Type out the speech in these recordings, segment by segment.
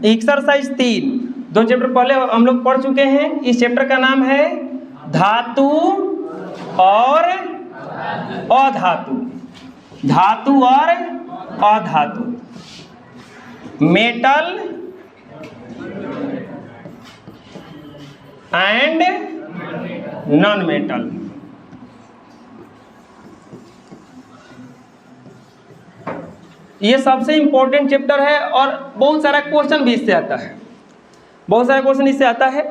Exercise 3, 2 chapter पहले हम लोग पढ़ चुके हैं। इस चैप्टर का नाम है धातु और अधातु। धातु और अधातु, मेटल एंड नॉन मेटल। ये सबसे इंपॉर्टेंट चैप्टर है और बहुत सारा क्वेश्चन भी इससे आता है, बहुत सारा क्वेश्चन इससे आता है।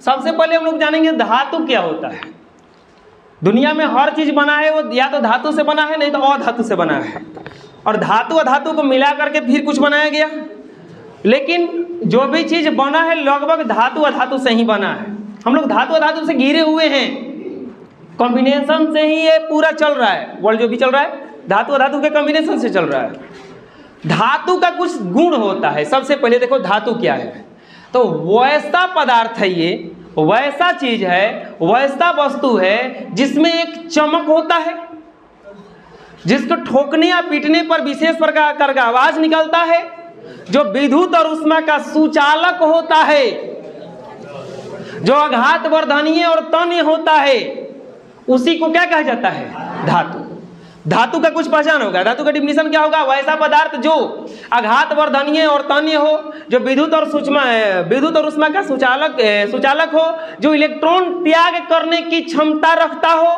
सबसे पहले हम लोग जानेंगे धातु क्या होता है। दुनिया में हर चीज बना है वो या तो धातु से बना है, नहीं तो अधातु से बना है, और धातु अधातु को मिला करके फिर कुछ बनाया गया। लेकिन जो भी चीज बना है लगभग धातु अधातु से ही बना है। हम लोग धातु अधातु से घिरे हुए हैं, कॉम्बिनेशन से ही ये पूरा चल रहा है। वर्ल्ड जो भी चल रहा है धातु अधातु के कॉम्बिनेशन से चल रहा है। धातु का कुछ गुण होता है। सबसे पहले देखो धातु क्या है, तो वैसा पदार्थ है, ये वैसा चीज है, वैसा वस्तु है जिसमें एक चमक होता है, जिसको ठोकने या पीटने पर विशेष प्रकार का आवाज निकलता है, जो विद्युत और ऊष्मा का सुचालक होता है, जो आघात वर्धनीय और तन्य होता है, उसी को क्या कहा जाता है? धातु। धातु का कुछ पहचान होगा। धातु का डिफिनीशन क्या होगा? वैसा पदार्थ जो आघात वर्धनीय और तन्य हो, जो विद्युत और ऊष्मा का सुचालक हो, जो इलेक्ट्रॉन त्याग करने की क्षमता रखता हो,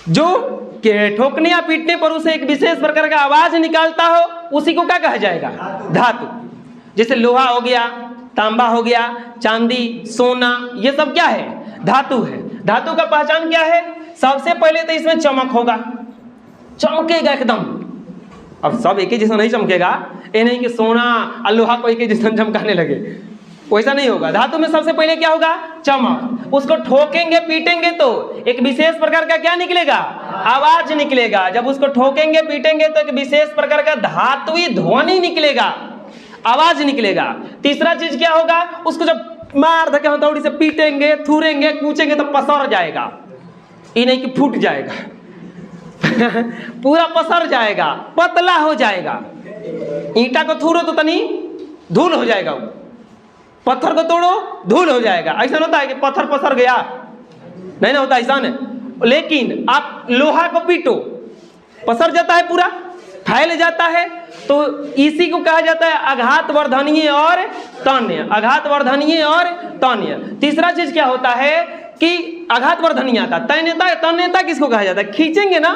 जो ठोकने या पीटने पर उसे एक विशेष प्रकार का आवाज निकालता हो, उसी को क्या कहा जाएगा? धातु। जैसे लोहा हो गया, तांबा हो गया, चांदी, सोना, ये सब क्या है? धातु है। धातु का पहचान क्या है? सबसे पहले तो इसमें चमक होगा, चमकेगा एकदम। अब सब एक ही जैसा नहीं चमकेगा, ये नहीं कि सोना और लोहा को एक ही जैसा चमकाने लगे, वैसा नहीं होगा। धातु में सबसे पहले क्या होगा? चमक। उसको ठोकेंगे पीटेंगे तो एक विशेष प्रकार का क्या निकलेगा? आवाज निकलेगा। जब उसको ठोकेंगे पीटेंगे तो एक विशेष प्रकार का धातुई ध्वनि निकलेगा, आवाज निकलेगा। तीसरा चीज क्या होगा? उसको जब मार धके हथौड़ी से पीटेंगे, थूरेंगे, कूचेंगे तो पसर जाएगा। ये नहीं कि फूट जाएगा पूरा पसर जाएगा, पतला हो जाएगा। ईंटा को थूरो तो तनी धूल हो जाएगा, पत्थर को तोड़ो धूल हो जाएगा। ऐसा होता है कि पत्थर पसर गया, नहीं ना होता ऐसा नहीं। लेकिन आप लोहा को पीटो, पसर जाता है, पूरा फैल जाता है। तो इसी को कहा जाता है आघात वर्धनीय और तन्य। आघात वर्धनीय और तन्य। तीसरा चीज क्या होता है कि आघात वर्धनीय आता। तन्यता किसको कहा जाता है? खींचेंगे ना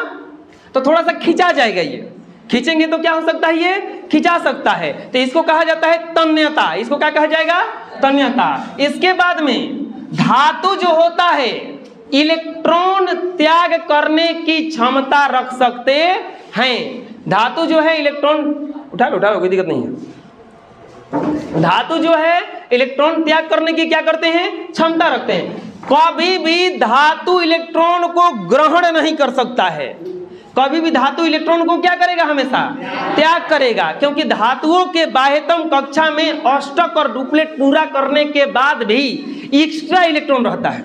तो थोड़ा सा खिंचा जाएगा, ये खींचेंगे तो क्या हो सकता है? ये खिंचा सकता है, तो इसको कहा जाता है तन्यता। इसको क्या कहा जाएगा? तन्यता। इसके बाद में धातु जो होता है इलेक्ट्रॉन त्याग करने की क्षमता रख सकते हैं। धातु जो है इलेक्ट्रॉन उठा कोई दिक्कत नहीं है। धातु जो है इलेक्ट्रॉन त्याग करने की क्या करते हैं? क्षमता रखते हैं। कभी भी धातु इलेक्ट्रॉन को ग्रहण नहीं कर सकता है। कभी भी धातु इलेक्ट्रॉन को क्या करेगा? हमेशा त्याग करेगा, क्योंकि धातुओं के बाह्यतम कक्षा में अष्टक और डुप्लेट पूरा करने के बाद भी एक्स्ट्रा इलेक्ट्रॉन रहता है।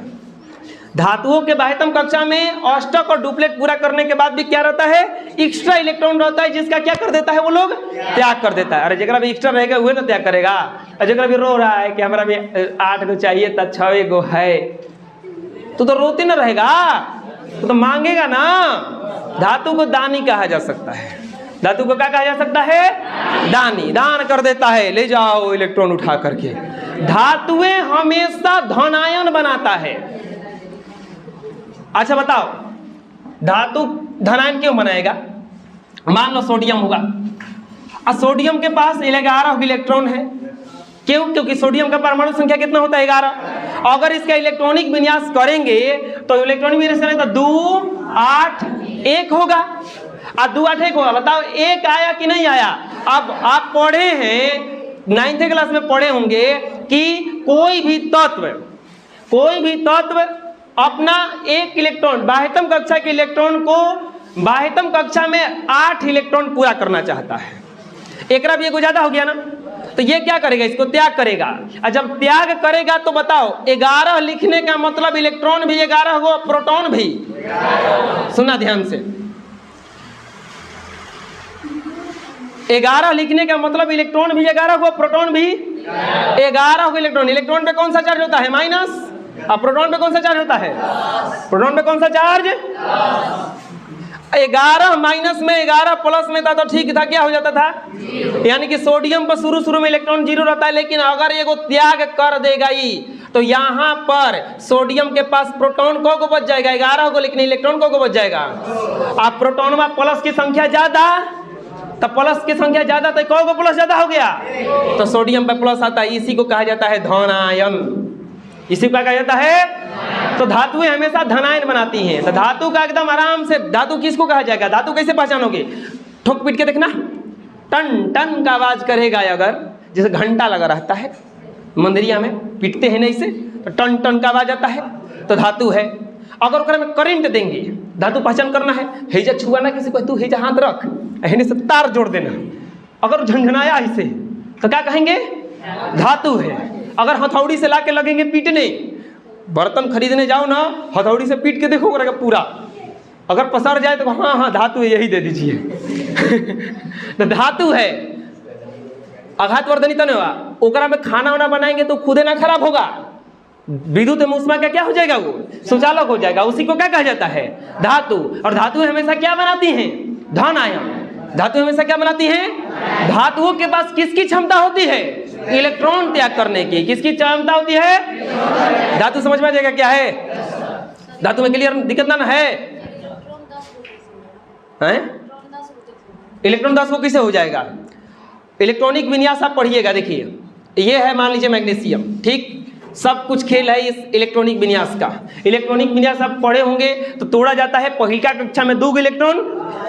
धातुओं के बाह्यतम कक्षा में अष्टक और डुप्लेट पूरा करने के बाद भी क्या रहता है? एक्स्ट्रा इलेक्ट्रॉन रहता है, जिसका क्या कर देता है? वो लोग त्याग कर देता है। अरे जगह भी एक्स्ट्रा रहेगा वह ना त्याग करेगा। और जगह भी रो रहा है कि हमारा भी 8 गो चाहिए था, 6 गो है, तो रोते ना रहेगा, तो मांगेगा ना। धातु को दानी कहा जा सकता है। धातु को क्या कहा जा सकता है? दानी। दान कर देता है, ले जाओ इलेक्ट्रॉन उठा करके। धातुएं हमेशा धनायन बनाता है। अच्छा बताओ, धातु धनायन क्यों बनाएगा? मान लो सोडियम होगा, और सोडियम के पास 11 इलेक्ट्रॉन है। क्यों? क्योंकि सोडियम का परमाणु संख्या कितना होता है? 11। अगर इसका इलेक्ट्रॉनिक विन्यास करेंगे तो इलेक्ट्रॉनिक विन्यास करेंगे तो 2, 8, 1 होगा। और 2, 8, 1 होगा। बताओ 1 आया कि नहीं आया? अब आप पढ़े हैं 9th क्लास में पढ़े होंगे कि कोई भी तत्व अपना एक इलेक्ट्रॉन बाह्यतम कक्षा के इलेक्ट्रॉन को बाह्यतम कक्षा में 8 इलेक्ट्रॉन पूरा करना चाहता है। एकरा भी एगो ज्यादा हो गया ना, तो ये क्या करेगा, इसको त्याग करेगा। और जब त्याग करेगा तो बताओ 11 लिखने का मतलब इलेक्ट्रॉन भी 11 गो, प्रोटॉन भी, सुना ध्यान से, 11 लिखने का मतलब इलेक्ट्रॉन भी 11 गो, प्रोटॉन भी 11 गो इलेक्ट्रॉन। इलेक्ट्रॉन पे कौन सा चार्ज होता है, माइनस, और प्रोटॉन पे कौन सा चार्ज होता है, प्रोटॉन पे कौन सा चार्ज, 11 माइनस में 11 प्लस में था तो ठीक था, क्या हो जाता था, यानी कि सोडियम पर शुरू में इलेक्ट्रॉन 0 रहता है, लेकिन अगर ये को त्याग कर देगा ही तो यहाँ पर सोडियम के पास प्रोटॉन को बच जाएगा 11 को, लेकिन इलेक्ट्रॉन को बच जाएगा। अब प्रोटॉन में प्लस की संख्या ज्यादा, तो प्लस की संख्या ज्यादा तो को प्लस ज्यादा हो गया, तो सोडियम पे प्लस आता है, इसी को कहा जाता है धनायन, इसी को कहा जाता है। तो धातुएं हमेशा धनायन बनाती हैं। तो धातु का एकदम आराम से, धातु किसको कहा जाएगा, धातु कैसे पहचानोगे, ठोक पीट के देखना, टन टन का आवाज करेगा, अगर जैसे घंटा लगा रहता है मंदिरिया में, पीटते हैं नहीं से तो टन टन का आवाज आता है, तो धातु है। अगर ओकरा में करंट देंगे, धातु पहचान करना है, हेजा छुआना किसी को, तू हेजा हाथ रख, हेने से तार जोड़ देना, अगर झंझनाया इसे तो क्या कहेंगे, धातु है। अगर हथौड़ी से लाके लगेंगे पीटने, बर्तन खरीदने जाओ ना, हथौड़ी से पीट के देखो ओकरा पूरा, अगर पसर जाए तो हाँ हाँ धातु है, यही दे दीजिए। तो धातु है, आघातवर्धनी तो नहीं हुआ। ओकरा में खाना वाना बनाएंगे तो खुदे ना खराब होगा, विद्युत में उसमें क्या हो जाएगा, वो सुचालक हो जाएगा, उसी को क्या कहा जाता है, धातु। और धातु हमेशा क्या बनाती हैं, धन आयन। धातु हमेशा क्या बनाती हैं, धातुओं के पास किसकी क्षमता होती है, इलेक्ट्रॉन त्याग करने की, किसकी क्षमता होती है, धातु समझ में आ जाएगा क्या है, धातु में क्लियर दिक्कत ना है, इलेक्ट्रॉन 10 को किसे हो जाएगा, इलेक्ट्रॉनिक विन्यास आप पढ़िएगा, देखिए ये है मान लीजिए मैग्नीशियम, ठीक, सब कुछ खेल है इस इलेक्ट्रॉनिक विन्यास का। इलेक्ट्रॉनिक विन्यास आप पढ़े होंगे तो तोड़ा जाता है, पहिलका कक्षा में 2 इलेक्ट्रॉन,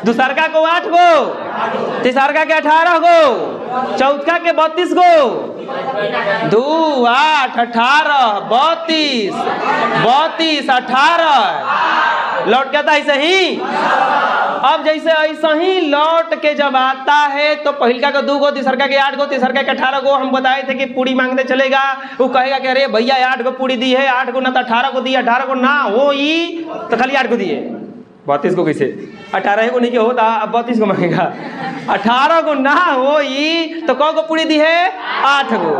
दूसरका को 8 गो, तीसरका के 18 गो, चौथा के 32 गो, 2 8 18 32 32 18 लौट के आता है, ऐसे ही। अब जैसे ऐसा ही लौट के जब आता है तो पहिलका का 2 गो, तीसरका के 8 गो, तीसरका के 18 गो। हम बताए थे कि पूरी मांगने चलेगा, वो कहेगा कि अरे भैया 8 गो पूरी दी है, 8 गो ना तो 18 को दी, 18 को ना हो ई तो खाली 8 को दिए, 32 को कैसे, 18 को नहीं के होता, अब 32 को मांगेगा, 18 को ना हो ई तो कौ को पूरी दी है, 8 गो।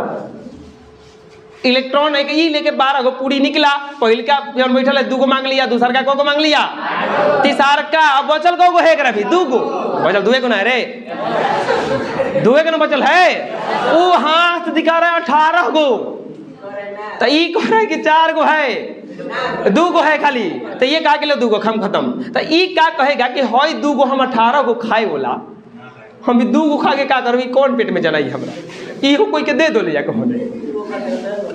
इलेक्ट्रॉन एक ई लेके 12 गो पूरी निकला, पहिलका जब बैठल है 2 गो मांग लिया, दूसरका को मांग लिया, तीसरका अब बचल को है करा भी 2 गो बचल, 2 को ना रे, 2 को ना बचल है, वो हाथ दिखा रहा है 18 गो, तो ई कह रहा है कि 4 गो है, 2 गो है खाली, तो ये कहा के 2 गो खम खत्म। तो ई क्या कहेगा कि हई 2 गो हम 18 गो खाए बोला, हम भी 2 गो खा के क्या करबी, कौन पेट में चलाई हमरा, इहो कोई के दे दो ले जाके होने,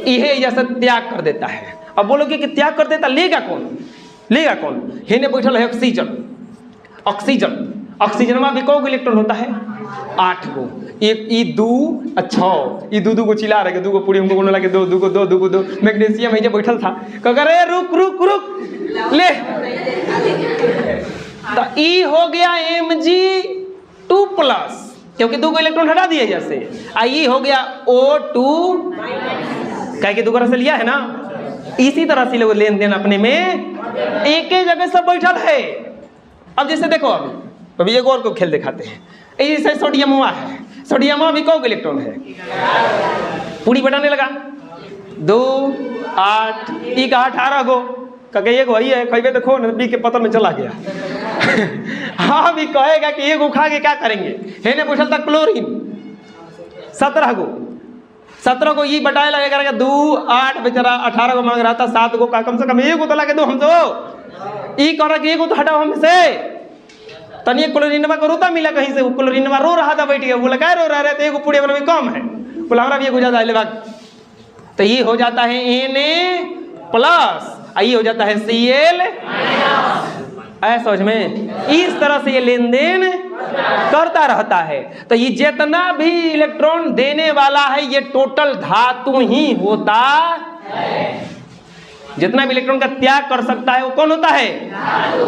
इहे जैसे त्याग कर देता है। अब बोलोगे कि त्याग कर देता, लेगा कौन, लेगा कौन, हेने बैठल है ऑक्सीजन, ऑक्सीजन, ऑक्सीजन में भी कौन इलेक्ट्रॉन होता है, 8 गो, एक ई 2 अच्छा ई 2 गो चिल्ला रहे, 2 गो पूरी हमको लगे, 2 गो मैग्नीशियम है जो बैठल था, कह रुक रुक रुक ले, तो ई हो गया Mg2+, क्योंकि 2 को इलेक्ट्रॉन हटा दिए जैसे, आई हो गया O2, कह के 2 से लिया है ना, इसी तरह से लोग लेन देन अपने में एक ही जगह सब बैठा है। अब जैसे देखो अभी एक और को खेल दिखाते हैं, जैसे सोडियम है, सोडियम भी कौ इलेक्ट्रॉन है, पूरी बढ़ाने लगा, 2 8 ई का 18 गो, कहे एक वही है, खेबे देखो नदी के पतन में चला गया। हाँ भी कहेगा कि एक खा के क्या करेंगे, हेने पूछल था क्लोरीन 17 गो, 17 को ये बटाए लगेगा, 2 8 बेचारा 18 को मांग रहा था, 7 गो का कम से कम 1 गो तो लगे दो हम तो, ई कह रहा कि 1 गो तो हटाओ हमसे, तनिए क्लोरीनवा को रोता मिला कहीं से, क्लोरीनवा रो रहा था बैठ गया, बोला क्या रो रहा है, तो 1 गो पूरे वाला भी कम है, बोला हमारा भी 1 हो जाता है, तो ये हो जाता है Na+, ये हो जाता है Cl, ऐसा समझ में, इस तरह से ये लेन देन करता रहता है। तो ये जितना भी इलेक्ट्रॉन देने वाला है ये टोटल धातु ही होता है। जितना भी इलेक्ट्रॉन का त्याग कर सकता है वो कौन होता है?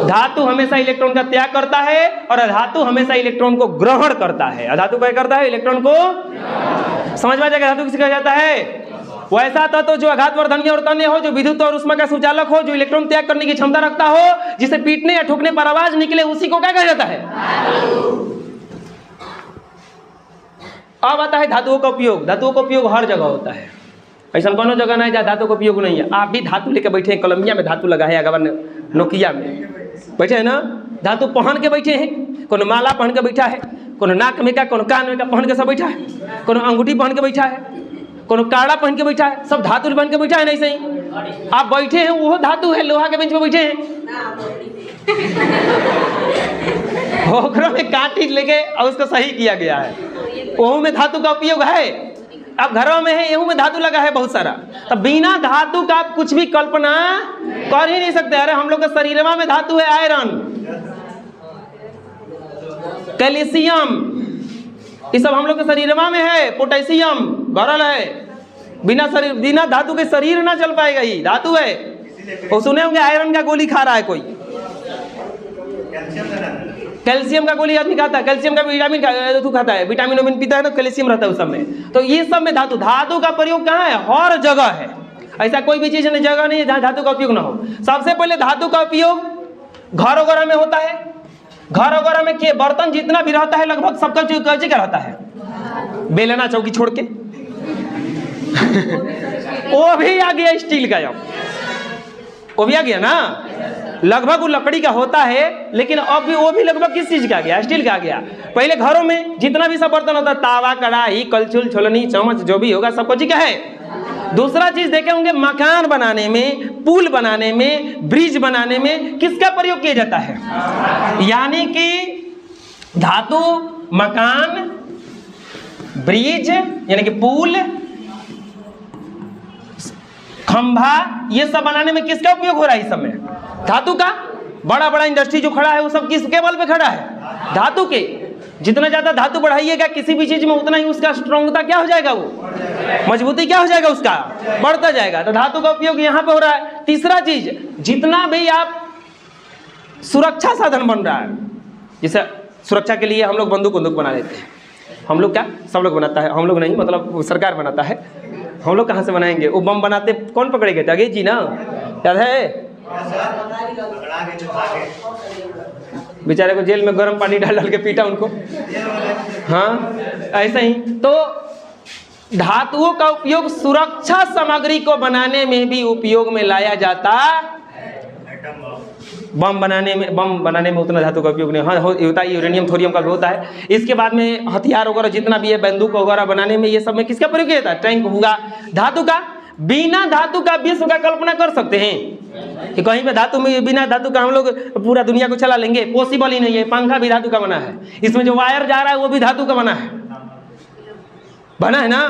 धातु हमेशा इलेक्ट्रॉन का त्याग करता है और अधातु हमेशा इलेक्ट्रॉन को ग्रहण करता है। अधातु क्या करता है? इलेक्ट्रॉन को। समझ में आ जाएगा धातु किसे कहा जाता है? वो ऐसा तत्व जो आघातवर्धनीय और तन्य हो, जो विद्युत और ऊष्मा का सुचालक हो, जो इलेक्ट्रॉन त्याग करने की क्षमता रखता हो, जिसे पीटने या ठोकने पर आवाज निकले, उसी को क्या कहा जाता है? अब आता है धातुओं का उपयोग। धातुओं का उपयोग हर जगह होता है, ऐसा कोनो जगह नहीं जहाँ धातु का उपयोग नहीं है। आप भी धातु लेके बैठे हैं, कोलंबिया में धातु लगा है, अगर नोकिया में बैठे हैं ना, धातु पहन के बैठे हैं, कोनो माला पहन के बैठा है, कोनो नाक में का, कोनो कान में का पहन के सब बैठा है, कोनो अंगूठी पहन के बैठा है, कोनो काड़ा पहन के बैठा है, सब धातु पहन के बैठा है। नहीं सही आप बैठे हैं वो धातु है, लोहा के बेंच पे बैठे हैं, ओकरा में काटी लेके और उसको सही किया गया है, वहू में धातु का उपयोग है। अब घरों में है, एहू में धातु लगा है बहुत सारा। तब बिना धातु का आप कुछ भी कल्पना कर ही नहीं सकते। अरे हम लोग के शरीरमा में धातु है आयरन, कैल्शियम, ये सब हम लोग के शरीरमा में है, पोटेशियम भरल है। बिना धातु के शरीर ना चल पाएगा, ही धातु है। वो सुने होंगे आयरन का गोली खा रहा है कोई, कैल्शियम का गोली आदमी खाता है, कैल्शियम का विटामिन खाता है, विटामिन पीता है ना, कैल्शियम रहता है उस सब में। तो ये सब में धातु का प्रयोग कहाँ है? हर जगह है। ऐसा कोई भी चीज जगह नहीं है जहाँ धातु का उपयोग ना हो। सबसे पहले धातु का उपयोग घर वगैरह में होता है। घर वगैरह में के बर्तन जितना भी रहता है लगभग सबका कब्जे का रहता है, बेलना चौकी छोड़ के वो भी आ गया स्टील का, वो भी आ गया ना, लगभग वो लकड़ी का होता है, लेकिन अब भी वो भी लगभग किस चीज का आ गया? स्टील का आ गया। पहले घरों में जितना भी सब बर्तन होता, तावा, कढ़ाई, कलछुल, छोलनी, चम्मच, जो भी होगा सब कुछ का है। दूसरा चीज देखे होंगे, मकान बनाने में, पुल बनाने में, ब्रिज बनाने में किसका प्रयोग किया जाता है? यानी कि धातु, मकान, ब्रिज यानी कि पुल, खंभा, ये सब बनाने में किसका उपयोग हो रहा है इस समय? धातु का। बड़ा बड़ा इंडस्ट्री जो खड़ा है वो सब किसके बल पे खड़ा है? धातु के। जितना ज्यादा धातु बढ़ाइएगा किसी भी चीज में, उतना ही उसका स्ट्रॉन्गता क्या हो जाएगा, वो मजबूती क्या हो जाएगा, उसका बढ़ता जाएगा। तो धातु का उपयोग यहाँ पे हो रहा है। तीसरा चीज, जितना भी आप सुरक्षा साधन बन रहा है, जैसे सुरक्षा के लिए हम लोग बंदूक बना देते हैं। हम लोग क्या, सब लोग बनाता है, हम लोग नहीं, मतलब सरकार बनाता है। हम लोग कहाँ से बनाएंगे? वो बम बनाते कौन पकड़ेगा? त्यागी जी ना, याद है? बेचारे को जेल में गर्म पानी डाल के पीटा उनको। हाँ, ऐसा ही। तो धातुओं का उपयोग सुरक्षा सामग्री को बनाने में भी उपयोग में लाया जाता। बम बनाने में उतना धातु का उपयोग नहीं। हाँ होता है, यूरेनियम थोरियम का भी होता है। इसके बाद में हथियार वगैरह जितना भी है, बंदूक वगैरह बनाने में, ये सब में किसका प्रयोग किया जाता है? टैंक होगा धातु का। बिना धातु का विश्व का कल्पना कर सकते हैं कि कहीं पे धातु में, बिना धातु का हम लोग पूरा दुनिया को चला लेंगे? पॉसिबल ही नहीं है। पंखा भी धातु का बना है, इसमें जो वायर जा रहा है वो भी धातु का बना है ना।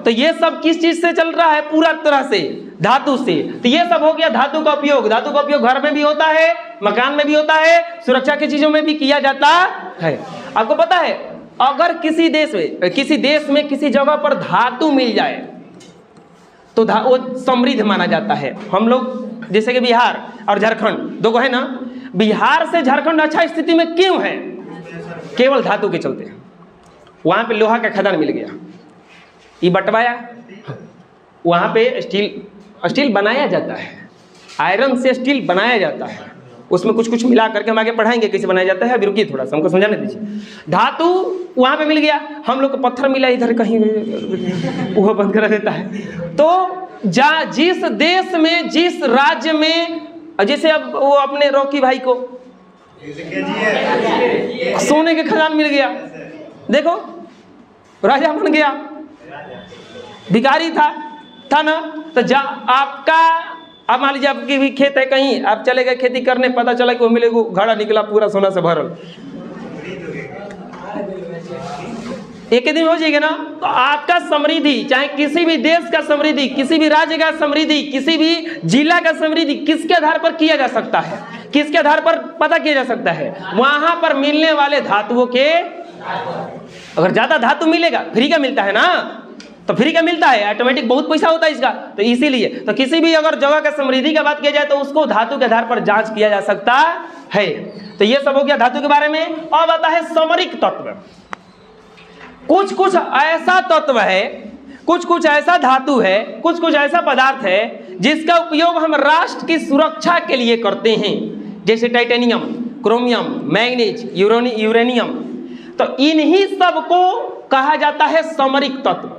तो ये सब किस चीज से चल रहा है? पूरा तरह से धातु से। तो ये सब हो गया धातु का उपयोग। धातु का उपयोग घर में भी होता है, मकान में भी होता है, सुरक्षा की चीजों में भी किया जाता है। आपको पता है, अगर किसी देश में किसी जगह पर धातु मिल जाए तो वो समृद्ध माना जाता है। हम लोग जैसे कि बिहार और झारखंड दो को है ना, बिहार से झारखंड अच्छा स्थिति में क्यों है? केवल धातु के चलते। वहां पे लोहा का खदान मिल गया, ये बंटवाया, वहां पे स्टील बनाया जाता है, आयरन से स्टील बनाया जाता है। उसमें कुछ मिला करके हम आगे पढ़ाएंगे कैसे बनाया जाता है। अभी रुकिए थोड़ा सा, हमको समझाने दीजिए। धातु वहां पे मिल गया, हम लोग को पत्थर मिला इधर कहीं, वो बंद करा देता है। तो जिस देश में, जिस राज्य में, जैसे अब वो अपने रॉकी भाई को सोने के खजान मिल गया, देखो राजा बन गया, भिखारी था ना। तो आपका, अब मान लीजिए आपकी भी खेत है कहीं, आप चले गए खेती करने, पता चला कि वो मिले को घड़ा निकला पूरा सोना से भरल, एक दिन हो जाएगा ना। तो आपका समृद्धि, चाहे किसी भी देश का समृद्धि, किसी भी राज्य का समृद्धि, किसी भी जिला का समृद्धि किसके आधार पर किया जा सकता है? किसके आधार पर पता किया जा सकता है? वहां पर मिलने वाले धातुओं के। अगर ज्यादा धातु मिलेगा, फ्री का मिलता है ना, तो फ्री का मिलता है, ऑटोमेटिक बहुत पैसा होता है इसका। तो इसीलिए तो किसी भी अगर जगह का समृद्धि का बात किया जाए तो उसको धातु के आधार पर जांच किया जा सकता है। तो ये सब हो गया धातु के बारे में। अब आता है समरिक तत्व। कुछ कुछ ऐसा तत्व है, कुछ कुछ ऐसा धातु है, कुछ कुछ ऐसा पदार्थ है जिसका उपयोग हम राष्ट्र की सुरक्षा के लिए करते हैं, जैसे टाइटेनियम, क्रोमियम, मैग्नीज, यूरेनियम। तो इन्हीं सब को कहा जाता है समरिक तत्व।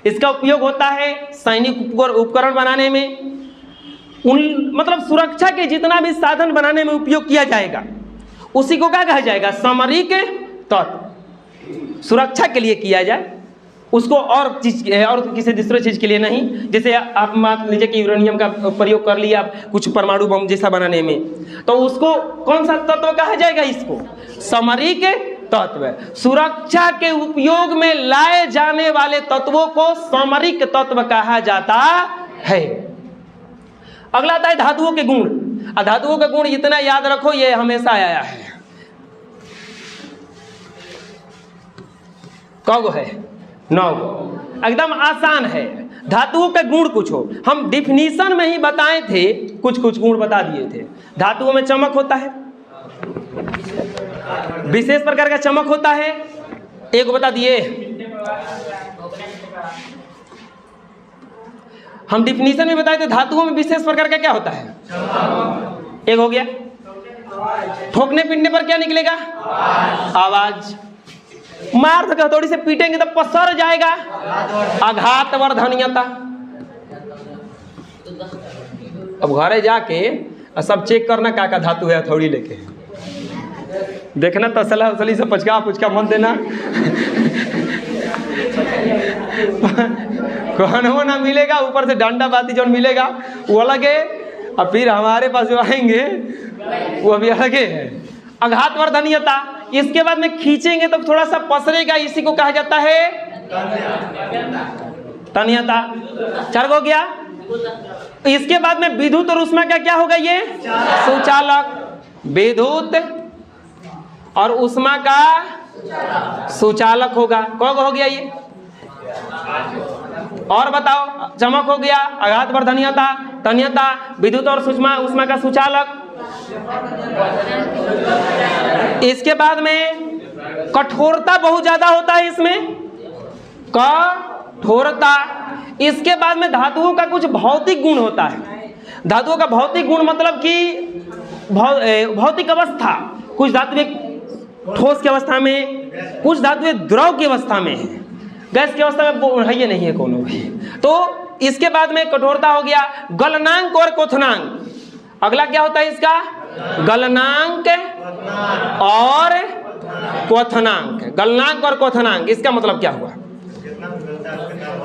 इसका उपयोग होता है सैनिक उपकरण बनाने में, मतलब सुरक्षा के जितना भी साधन बनाने में उपयोग किया जाएगा उसी को क्या कहा जाएगा? समरिक तत्व। सुरक्षा के लिए किया जाए उसको, और चीज और किसी दूसरे चीज के लिए नहीं। जैसे आप मान लीजिए कि यूरेनियम का प्रयोग कर लिया आप कुछ परमाणु बम जैसा बनाने में, तो उसको कौन सा तत्व कहा जाएगा? इसको समरिक तत्व। सुरक्षा के उपयोग में लाए जाने वाले तत्वों को समरिक तत्व कहा जाता है। अगला आता है धातुओं के गुण। धातुओं का गुण इतना याद रखो, ये हमेशा आया है। कौगो है 9, एकदम आसान है। धातुओं का गुण कुछ हो, हम डिफिनीशन में ही बताए थे, कुछ कुछ गुण बता दिए थे। धातुओं में चमक होता है, विशेष प्रकार का चमक होता है, एक बता दिए। हम डिफिनीशन में बताए थे धातुओं में विशेष प्रकार का क्या होता है? एक हो गया। ठोकने पीटने पर क्या निकलेगा? आवाज। मार सके हथौड़ी से पीटेंगे तो पसर जाएगा, आघात वर्धनीयता। अब घरे जाके सब चेक करना का धातु है, हथौड़ी लेके देखना, तसला उसली से पचका पुचका मत देना। कहना ना मिलेगा, ऊपर से डंडा बाती जो मिलेगा वो अलग है, और फिर हमारे पास जो आएंगे वो अभी अलग है। आघात वर्धनीयता, इसके बाद में खींचेंगे तो थोड़ा सा पसरेगा, इसी को कहा जाता है तन्यता। 4 हो गया। इसके बाद में विद्युत और उष्मा का क्या होगा? ये सुचालक। विद्युत और उष्मा का सुचालक होगा। कौन हो गया ये? और बताओ। चमक हो गया, आघात वर्धनीयता, तन्यता, विद्युत और उष्मा का सुचालक। इसके बाद में कठोरता बहुत ज्यादा होता है इसमें, कठोरता। इसके बाद में धातुओं का कुछ भौतिक गुण होता है। धातुओं का भौतिक गुण मतलब कि भौतिक अवस्था। कुछ धातुएं ठोस की अवस्था में, कुछ धातुएं द्रव की अवस्था में है, गैस की अवस्था में है ये नहीं है कोनो भी। तो इसके बाद में कठोरता हो गया। गलनांक और क्वथनांक। अगला क्या होता है इसका? गलनांक और क्वथनांक। गलनांक और क्वथनांक, इसका मतलब क्या हुआ?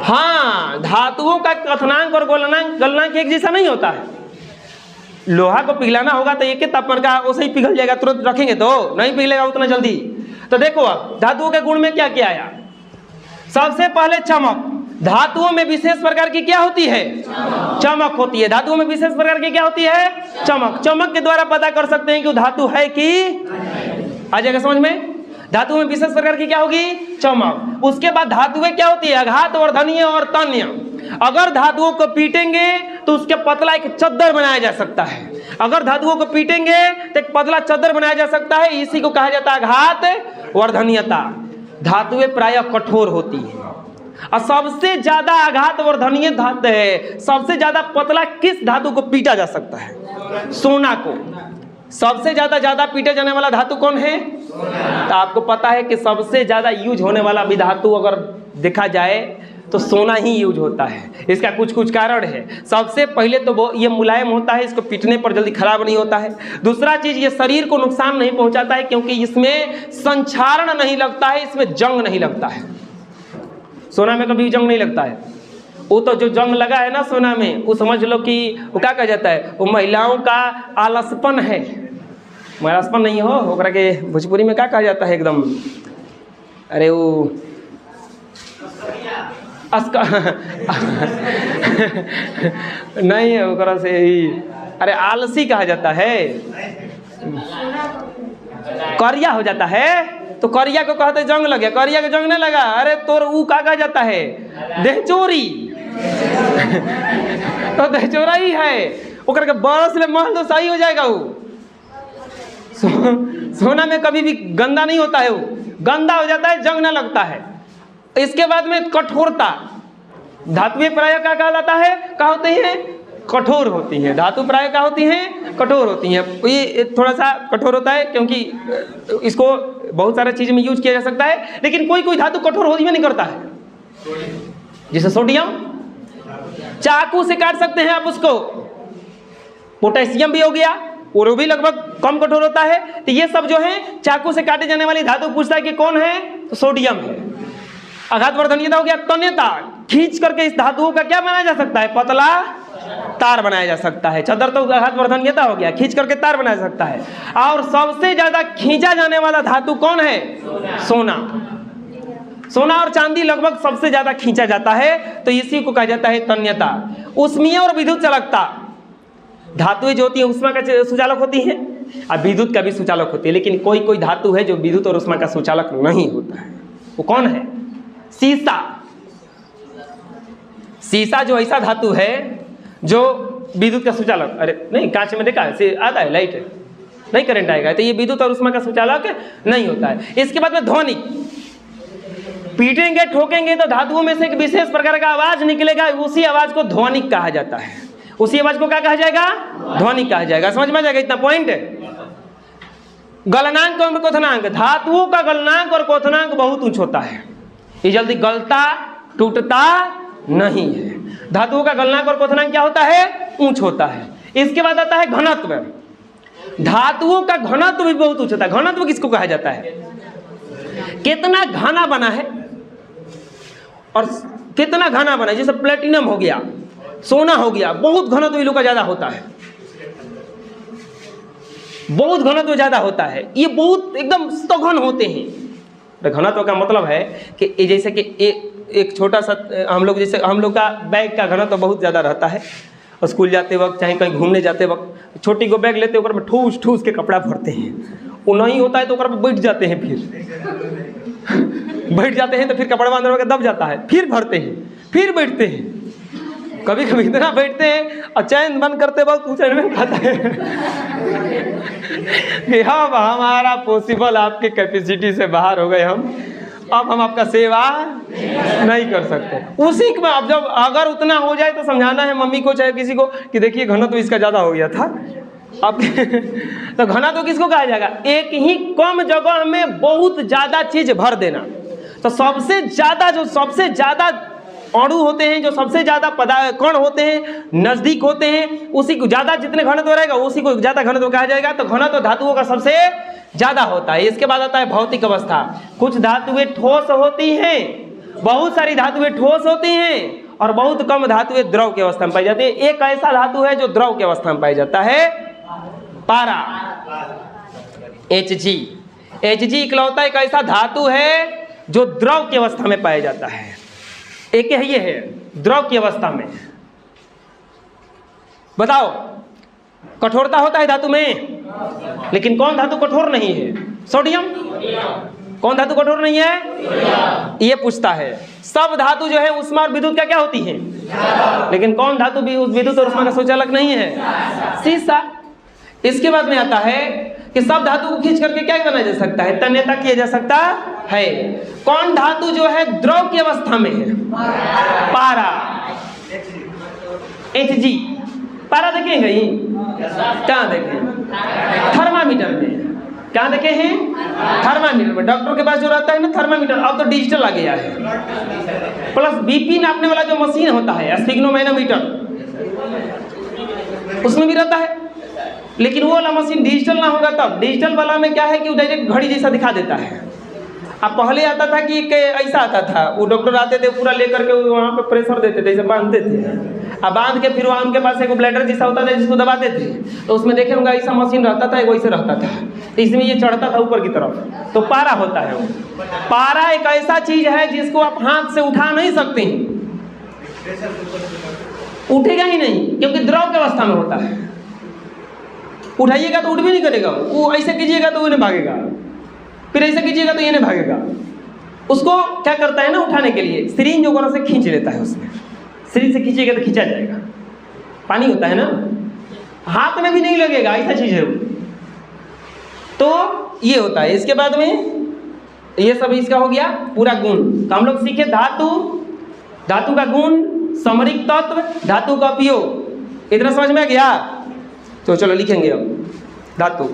हाँ, धातुओं का क्वथनांक और गलनांक एक जैसा नहीं होता है। लोहा को पिघलाना होगा तो एक तापमान का वैसे ही पिघल जाएगा, तुरंत रखेंगे तो नहीं पिघलेगा उतना जल्दी। तो देखो अब धातुओं के गुण में क्या क्या आया। सबसे पहले चमक। धातुओं में विशेष प्रकार की क्या होती है? चमक होती है। धातुओं में विशेष प्रकार की क्या होती है? चमक। चमक के द्वारा पता कर सकते हैं कि धातु है कि आ जाएगा समझ में। धातु में विशेष प्रकार की क्या होगी? चमक। उसके बाद धातुएं क्या होती है? आघात वर्धनीय और तन्य। अगर धातुओं को पीटेंगे तो उसके पतला एक चद्दर बनाया जा सकता है। अगर धातुओं को पीटेंगे तो एक पतला चद्दर बनाया जा सकता है, इसी को कहा जाता है आघात वर्धनीयता। धातुएं प्रायः कठोर होती है और सबसे ज्यादा आघात वर्धनीय धातु है। सबसे ज्यादा पतला किस धातु को पीटा जा सकता है? सोना को। सबसे ज्यादा पीटे जाने वाला धातु कौन है? तो आपको पता है कि सबसे ज्यादा यूज होने वाला भी धातु अगर देखा जाए तो सोना ही यूज होता है। इसका कुछ कुछ कारण है। सबसे पहले तो वो ये मुलायम होता है, इसको पीटने पर जल्दी खराब नहीं होता है। दूसरा चीज, ये शरीर को नुकसान नहीं पहुंचाता है क्योंकि इसमें संक्षारण नहीं लगता है, इसमें जंग नहीं लगता है। सोना में कभी जंग नहीं लगता है। वो तो जो जंग लगा है ना सोना में, वो समझ लो कि वो क्या कहा जाता है, वो महिलाओं का आलसपन है। आलसपन नहीं हो, ओकरा के भोजपुरी में क्या कहा जाता है एकदम, अरे वो नहीं है ओकरा से ही, अरे आलसी कहा जाता है, करिया हो जाता है, तो करिया को कहते जंग लगे, करिया के जंग नहीं लगा, अरे तोर ऊ का कहा जाता है, देहचोरी। तो देहचोरा ही है, ओकर के बरस ले महल तो सही हो जाएगा। वो सोना में कभी भी गंदा नहीं होता है, वो गंदा हो जाता है, जंग ना लगता है। इसके बाद में कठोरता, धातुएं प्राय क्या कहलाता है, क्या होती हैं, कठोर होती हैं। धातु प्राय क्या होती हैं, कठोर होती हैं। ये थोड़ा सा कठोर होता है क्योंकि इसको बहुत सारे चीज़ में यूज किया जा सकता है, लेकिन कोई कोई धातु कठोर होती नहीं करता है। जैसे सोडियम, चाकू से काट सकते हैं आप उसको। पोटेशियम भी हो गया, और भी लगभग कम कठोर होता है। तो ये सब जो है चाकू से काटे जाने वाली धातु पूछता है कि कौन है, तो सोडियम है। आघातवर्धनीयता हो गया, तन्यता, खींच करके इस धातुओं का क्या बनाया जा सकता है, पतला तार बनाया जा सकता है। चदर तो आघातवर्धनीयता हो गया, खींच करके तार बनाया जा सकता है। और सबसे ज्यादा खींचा जाने वाला धातु कौन है, सोना। सोना और चांदी लगभग सबसे ज्यादा खींचा जाता है, तो इसी को कहा जाता है तन्यता। उष्मीय और विद्युत चालकता, धातुएं जो होती है उष्मा का सुचालक होती है, और विद्युत का भी सुचालक होती है, लेकिन कोई कोई धातु है जो विद्युत और उष्मा का सुचालक नहीं होता है। वो कौन है, सीसा। सीसा जो ऐसा धातु है जो विद्युत का सुचालक, अरे नहीं कांच में देखा है, आता है लाइट है, नहीं करंट आएगा, तो ये विद्युत और उष्मा का सुचालक नहीं होता है। इसके बाद में ध्वनिक, पीटेंगे ठोकेंगे तो धातुओं में से एक विशेष प्रकार का आवाज निकलेगा, उसी आवाज को ध्वनिक कहा जाता है। उसी आवाज को क्या कहा जाएगा, ध्वनिक कहा जाएगा। समझ में आ जाएगा, इतना पॉइंट है। गलनांक और क्वथनांक, धातुओं का गलनांक और क्वथनांक बहुत उच्च होता है, ये जल्दी गलता टूटता नहीं है। धातुओं का गलनांक और क्वथनांक क्या होता है, ऊंच होता है। इसके बाद आता है घनत्व। धातुओं का घनत्व भी बहुत उच्च होता है। घनत्व किसको कहा जाता है, कितना घना बना है और कितना घना बना है। जैसे प्लेटिनम हो गया, सोना हो गया, बहुत घनत्व इन लोग का ज्यादा होता है, बहुत घनत्व ज्यादा होता है। ये बहुत एकदम सघन होते हैं। घनत्व का मतलब है कि जैसे कि एक छोटा सा हम लोग, जैसे हम लोग का बैग का घनत्व बहुत ज़्यादा रहता है, और स्कूल जाते वक्त चाहे कहीं घूमने जाते वक्त छोटी को बैग लेते ऊपर में ठूस ठूस के कपड़ा भरते हैं। वो नहीं होता है तो ऊपर बैठ जाते हैं, फिर बैठ जाते हैं तो फिर कपड़ा अंदर होकर दब जाता है, फिर भरते हैं, फिर बैठते हैं। कभी कभी इतना बैठते हैं और चैन बंद करते वक्त चैन में खाता है कि अब हमारा पॉसिबल आपके कैपेसिटी से बाहर हो गए, अब हम आपका सेवा नहीं कर सकते। उसी में अब जब अगर उतना हो जाए तो समझाना है मम्मी को चाहे किसी को कि देखिए घनत्व तो इसका ज़्यादा हो गया था आपके तो घनत्व तो किसको कहा जाएगा, एक ही कम जगह में बहुत ज़्यादा चीज़ भर देना। तो सबसे ज़्यादा अणु होते हैं, जो सबसे ज़्यादा कण होते हैं, नज़दीक होते हैं, उसी को ज़्यादा जितने घनत्व रहेगा उसी को ज़्यादा घनत्व कहा जाएगा। तो घनत्व धातुओं का सबसे ज़्यादा होता है। इसके बाद आता है भौतिक अवस्था। कुछ धातुएं ठोस होती हैं, बहुत सारी धातुएं ठोस होती हैं, और बहुत कम धातुएं द्रव की अवस्था में पाई जाती है। एक ऐसा धातु है जो द्रव की अवस्था में पाया जाता है, पारा, Hg। Hg इकलौता एक ऐसा धातु है जो द्रव की अवस्था में पाया जाता है। एक ये है द्रव की अवस्था में। बताओ, कठोरता होता है धातु में, लेकिन कौन धातु कठोर नहीं है, सोडियम। कौन धातु कठोर नहीं है, ये पूछता है। सब धातु जो है उष्मा और विद्युत क्या होती है, लेकिन कौन धातु भी विद्युत और उष्मा का सुचालक नहीं है, सीसा। इसके बाद में आता है कि सब धातु को खींच करके क्या बनाया जा सकता है, तन्यता किया जा सकता है। कौन धातु जो है द्रव की अवस्था में है, पारा, Hg। पारा देखेंगे ही, कहाँ देखें, थर्मामीटर में। कहाँ देखे हैं, थर्मामीटर में। डॉक्टर के पास जो रहता है ना थर्मामीटर, अब तो डिजिटल आ गया है। प्लस बीपी नापने वाला जो मशीन होता है, स्फिग्नोमैनोमीटर, उसमें भी रहता है, लेकिन वो वाला मशीन डिजिटल ना होगा तब। डिजिटल वाला में क्या है कि वो डायरेक्ट घड़ी जैसा दिखा देता है। अब पहले आता था कि ऐसा आता था, वो डॉक्टर आते थे पूरा लेकर के वहाँ पे प्रेशर देते थे, ऐसे बांधते थे, अब बांध के फिर वहाँ उनके पास एक ब्लैडर जैसा होता था जिसको दबाते थे, तो उसमें देखे होंगे ऐसा मशीन रहता था, वैसे रहता था, तो इसमें ये चढ़ता था ऊपर की तरफ, तो पारा होता है वो। पारा एक ऐसा चीज है जिसको आप हाथ से उठा नहीं सकते, उठेगा ही नहीं, क्योंकि द्रव की अवस्था में होता है। उठाइएगा तो उठ भी नहीं करेगा, वो ऐसे कीजिएगा तो वो नहीं भागेगा। फिर ऐसे कीजिएगा तो ये नहीं भागेगा। उसको क्या करता है ना, उठाने के लिए सिरिंज वगैरह से खींच लेता है, उसमें सिरिंज से खींचेगा तो खींचा जाएगा। पानी होता है ना, हाथ में भी नहीं लगेगा, ऐसा चीज़ है वो। तो ये होता है। इसके बाद में ये सब इसका हो गया पूरा गुण। तो हम लोग सीखे धातु, धातु का गुण, समरिक तत्व, धातु का उपयोग। इतना समझ में आ गया? तो चलो लिखेंगे अब धातु।